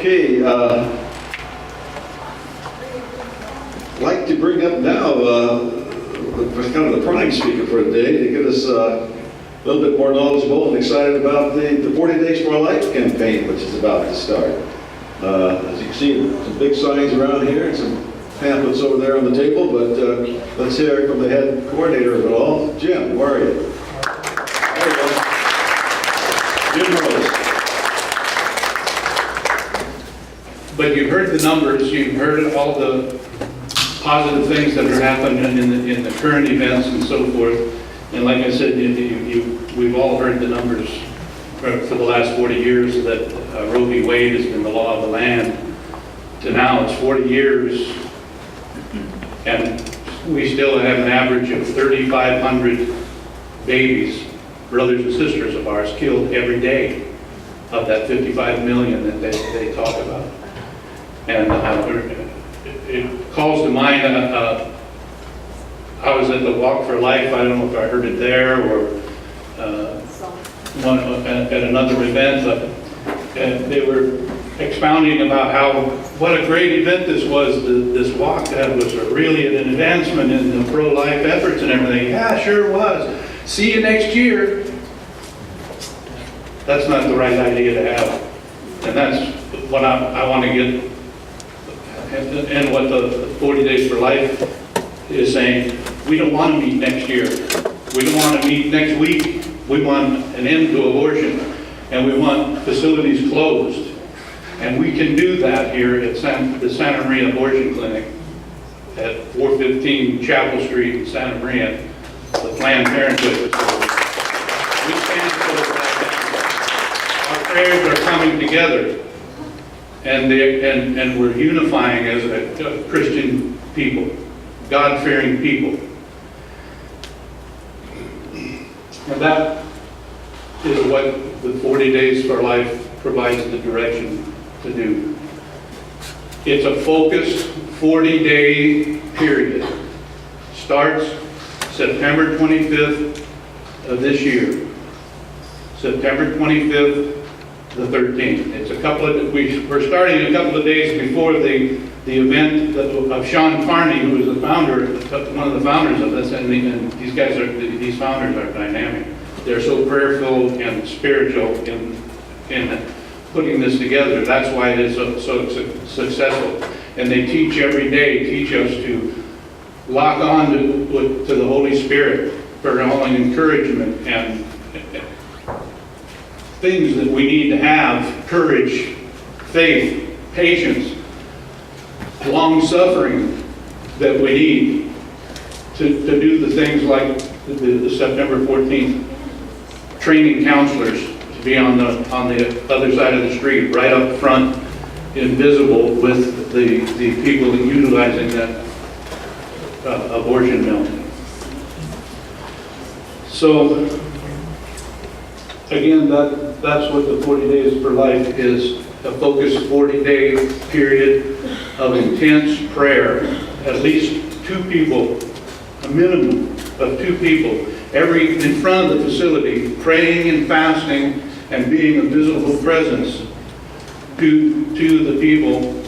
Okay, I'd like to bring up now kind of the prime speaker for today to get us a little bit more knowledgeable and excited about the 40 Days for Our Life campaign, which is about to start. As you can see, some big signs around here and some pamphlets over there on the table, but let's hear from the head coordinator of it all. Jim, where are you? There you go. Jim Rose. But you've heard the numbers, you've heard all the positive things that are happening in the current events and so forth. And like I said, we've all heard the numbers for the last 40 years that Roe v. Wade has been the law of the land. To now, it's 40 years, and we still have an average of 3,500 babies, brothers and sisters of ours, killed every day of that 55 million that they talk about. And it calls to mind, I was at the Walk for Life, I don't know if I heard it there or at another event, but they were expounding about what a great event this was, this walk, that was really an advancement in the pro-life efforts and everything. Yeah, sure was. See you next year. That's not the right idea to have. And that's what I want to get. And what the 40 Days for Life is saying, we don't want to meet next year. We don't want to meet next week. We want an end to abortion, and we want facilities closed. And we can do that here at the Santa Maria Abortion Clinic at 415 Chapel Street in Santa Maria, the Planned Parenthood facility. We stand for that. Our prayers are coming together. And we're unifying as a Christian people, God-fearing people. And that is what the 40 Days for Life provides the direction to do. It's a focused 40-day period. Starts September 25th of this year. September 25th the 13th. It's a couple of, we're starting a couple of days before the event of Sean Carney, who is the founder, one of the founders of this, and these founders are dynamic. They're so prayerful and spiritual in putting this together. That's why it is so successful. And they teach every day, teach us to lock on to the Holy Spirit for all encouragement and things that we need to have: courage, faith, patience, long-suffering that we need to do the things like the September 14th, training counselors to be on the other side of the street, right up front, invisible with the people utilizing that abortion mill. So, again, that's what the 40 Days for Life is, a focused 40-day period of intense prayer. At least 2 people, a minimum of 2 people, in front of the facility, praying and fasting and being a visible presence to the people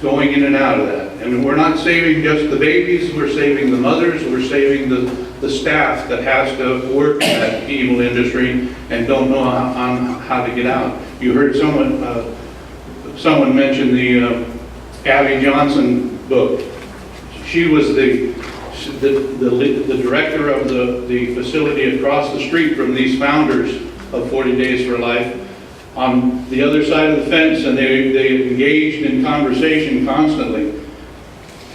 going in and out of that. And we're not saving just the babies, we're saving the mothers, we're saving the staff that has to work in that evil industry and don't know how to get out. You heard someone mention the Abby Johnson book. She was the director of the facility across the street from these founders of 40 Days for Life, on the other side of the fence, and they engaged in conversation constantly.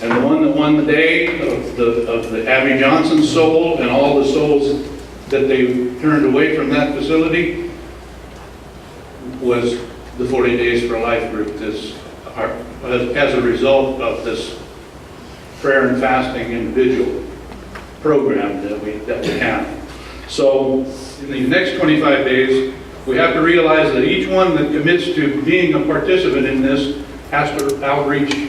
And the one that won the day of the Abby Johnson soul and all the souls that they turned away from that facility was the 40 Days for Life group, as a result of this prayer and fasting individual program that we have. So in the next 25 days, we have to realize that each one that commits to being a participant in this has to outreach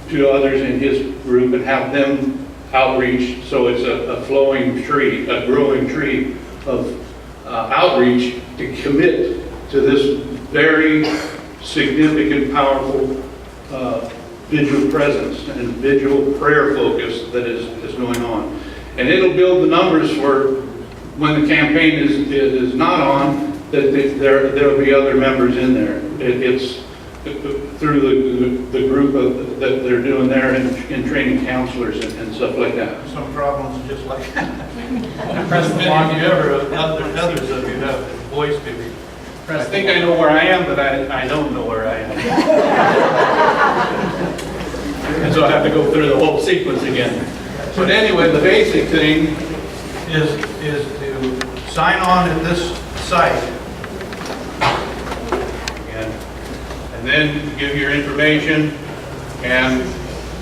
to others in his group and have them outreach, so it's a flowing tree, a growing tree of outreach to commit to this very significant, powerful vigil presence and vigil prayer focus that is going on. And it'll build the numbers for when the campaign is not on, that there'll be other members in there. It's through the group that they're doing there in training counselors and stuff like that. Some problems just like President, you ever, others of you have voiced to me. I think I know where I am, but I don't know where I am. And so I have to go through the whole sequence again. But anyway, the basic thing is to sign on at this site. and then give your information, and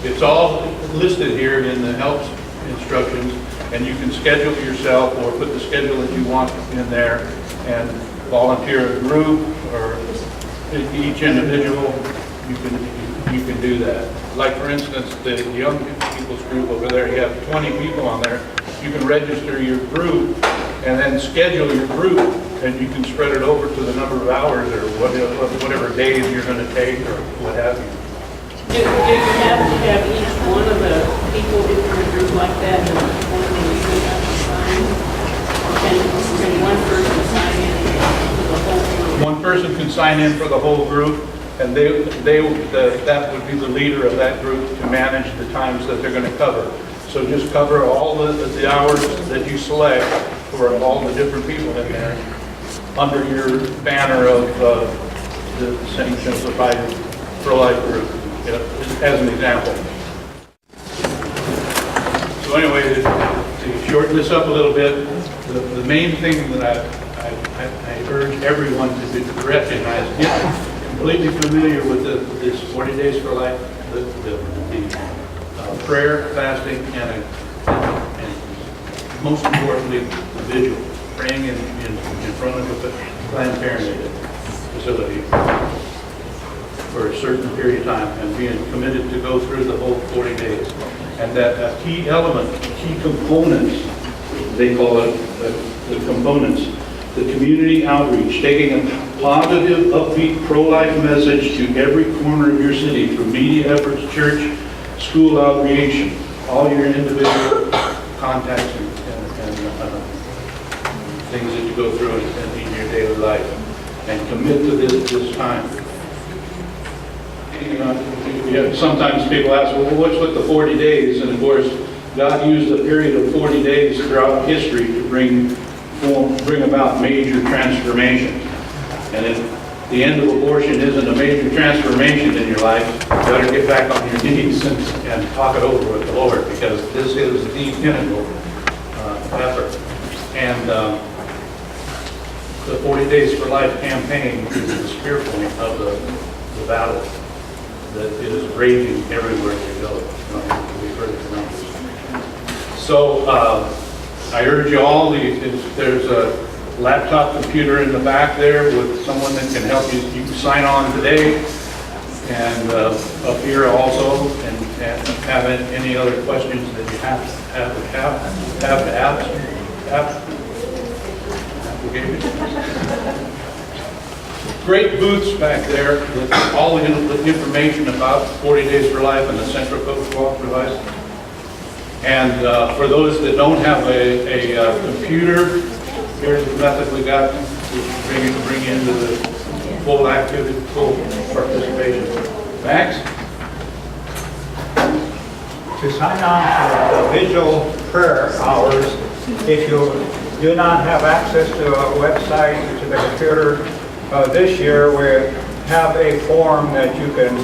it's all listed here in the help instructions, and you can schedule yourself or put the schedule that you want in there and volunteer a group or each individual. You can do that. Like for instance, the young people's group over there, you have 20 people on there. You can register your group and then schedule your group, and you can spread it over to the number of hours or whatever days you're going to take or what have you. Do you have to have each one of the people in your group like that, and one of them you have to sign? Or can one person sign in for the whole group? One person can sign in for the whole group, and that would be the leader of that group to manage the times that they're going to cover. So just cover all the hours that you select for all the different people in there under your banner of the St. Simplified Pro-Life Group, as an example. So anyway, to shorten this up a little bit, the main thing that I urge everyone to recognize, get completely familiar with this 40 Days for Life, the prayer, fasting, and most importantly, the vigil, praying in front of the Planned Parenthood facility for a certain period of time and being committed to go through the whole 40 days. And that a key element, key components, they call it the components, the community outreach, taking a positive, upbeat, pro-life message to every corner of your city through media efforts, church, school outreach, all your individual contacts and things that you go through in your daily life, and commit to this time. Sometimes people ask, well, what's with the 40 days? And of course, God used a period of 40 days throughout history to bring about major transformation. And if the end of abortion isn't a major transformation in your life, you better get back on your knees and talk it over with the Lord, because this is the pinnacle effort. And the 40 Days for Life campaign is the spear point of the battle that is raging everywhere you go. We've heard it from. So I urge you all, there's a laptop computer in the back there with someone that can help you. You can sign on today and up here also, and have any other questions that you have to ask. Great booths back there with all the information about 40 Days for Life and the Central Co-op device. And for those that don't have a computer, here's the method we got to bring you into the full activity, full participation. Max? To sign on for the vigil prayer hours, if you do not have access to a website, to the computer, this year we have a form that you can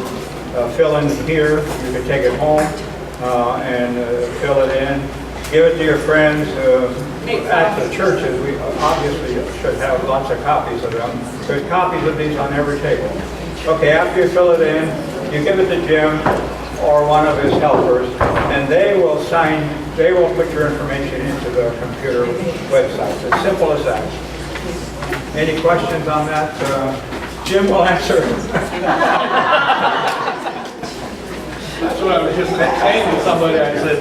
fill in here. You can take it home and fill it in. Give it to your friends. At the churches, we obviously should have lots of copies of them. There's copies of these on every table. Okay, after you fill it in, you give it to Jim or one of his helpers, and they will put your information into the computer website. As simple as that. Any questions on that? Jim will answer. That's what I was just saying to somebody. I said,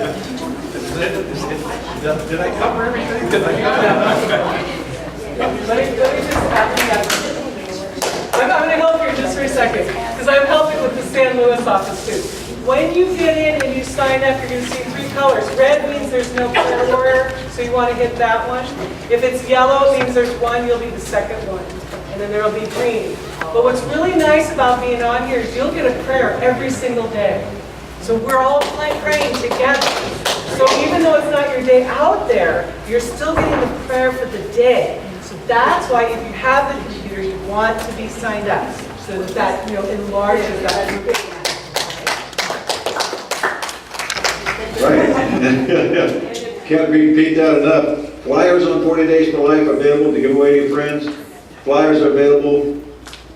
did I cover everything? Let me just I'm going to help you just for a second. second, because I'm helping with the San Luis office too. When you get in and you sign up, you're going to see 3 colors. Red means there's no prayer warrior, so you want to hit that one. If it's yellow, it means there's one, you'll be the second one. And then there'll be green. But what's really nice about being on here is you'll get a prayer every single day. So we're all praying together. So even though it's not your day out there, you're still getting the prayer for the day. So that's why if you have the computer, you want to be signed up. So that enlarges that. Right. Can't repeat that enough. Flyers on 40 Days for Life available to give away to your friends. Flyers are available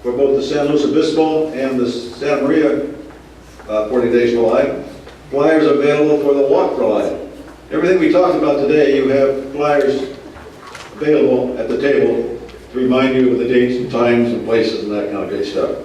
for both the San Luis Obispo and the Santa Maria 40 Days for Life. Flyers are available for the Walk for Life. Everything we talked about today, you have flyers available at the table to remind you of the dates and times and places and that kind of good stuff.